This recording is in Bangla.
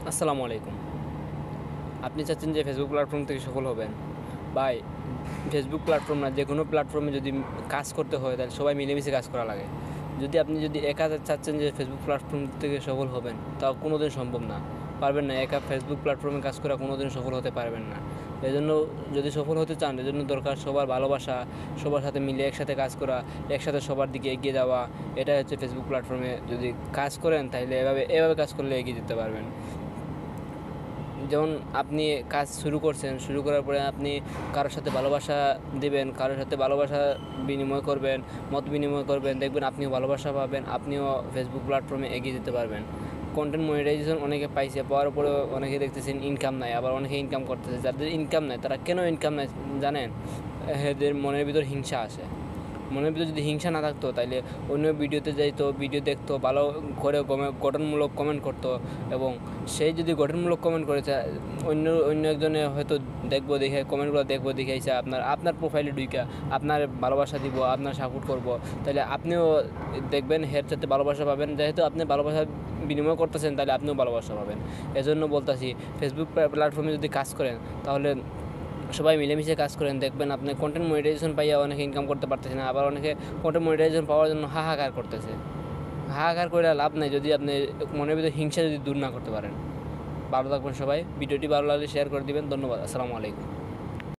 আসসালামু আলাইকুম। আপনি চাচ্ছেন যে ফেসবুক প্ল্যাটফর্ম থেকে সফল হবেন। ভাই, ফেসবুক প্ল্যাটফর্ম না, যেকোনো প্ল্যাটফর্মে যদি কাজ করতে হয় তাহলে সবাই মিলেমিশে কাজ করা লাগে। আপনি একা চাচ্ছেন যে ফেসবুক প্ল্যাটফর্ম থেকে সফল হবেন, তাও কোনোদিন সম্ভব না। পারবেন না, একা ফেসবুক প্ল্যাটফর্মে কাজ করা কোনোদিন সফল হতে পারবেন না। এজন্য যদি সফল হতে চান, এজন্য দরকার সবার ভালোবাসা, সবার সাথে মিলে একসাথে কাজ করা, একসাথে সবার দিকে এগিয়ে যাওয়া। এটাই হচ্ছে ফেসবুক প্ল্যাটফর্মে যদি কাজ করেন তাহলে এভাবে কাজ করলে এগিয়ে যেতে পারবেন। যেমন আপনি কাজ শুরু করার পরে আপনি কারোর সাথে ভালোবাসা দিবেন, কারোর সাথে ভালোবাসা বিনিময় করবেন, মত বিনিময় করবেন, দেখবেন আপনিও ভালোবাসা পাবেন, আপনিও ফেসবুক প্ল্যাটফর্মে এগিয়ে যেতে পারবেন। কন্টেন্ট মনিটাইজেশন অনেকে পাইছে, পাওয়ার পরেও অনেকে দেখতেছেন ইনকাম নাই, আবার অনেকে ইনকাম করতেছে। যাদের ইনকাম নাই তারা কেন ইনকাম নাই জানেন? এদের মনের ভিতর হিংসা আসে। মনের ভিতরে যদি হিংসা না থাকতো তাইলে অন্য ভিডিওতে যাইতো, ভিডিও দেখতো, ভালো করে গঠনমূলক কমেন্ট করতো। এবং সেই যদি গঠনমূলক কমেন্ট করেছে, অন্য একজনে হয়তো দেখে কমেন্টগুলো দেখে এসে আপনার প্রোফাইলে ঢুইকা আপনার ভালোবাসা দিব, আপনার সাপোর্ট করব। তাহলে আপনিও দেখবেন হের সাথে ভালোবাসা পাবেন। যেহেতু আপনি ভালোবাসা বিনিময় করতেছেন তাহলে আপনিও ভালোবাসা পাবেন। এজন্য বলতেছি, ফেসবুক প্ল্যাটফর্মে যদি কাজ করেন তাহলে সবাই মিলেমিশে কাজ করেন, দেখবেন আপনি কন্টেন্ট মনিটাইজেশন পাইয়া অনেকে ইনকাম করতে পারতেছে না, আবার অনেকে কন্টেন্ট মনিটাইজেশন পাওয়ার জন্য হাহাকার করতেছে। হাহাকার করে লাভ নাই যদি আপনি মনের ভিতরে হিংসা যদি দূর না করতে পারেন। ভালো থাকবেন সবাই। ভিডিওটি ভালো লাগলে শেয়ার করে দিবেন। ধন্যবাদ। আসসালামু আলাইকুম।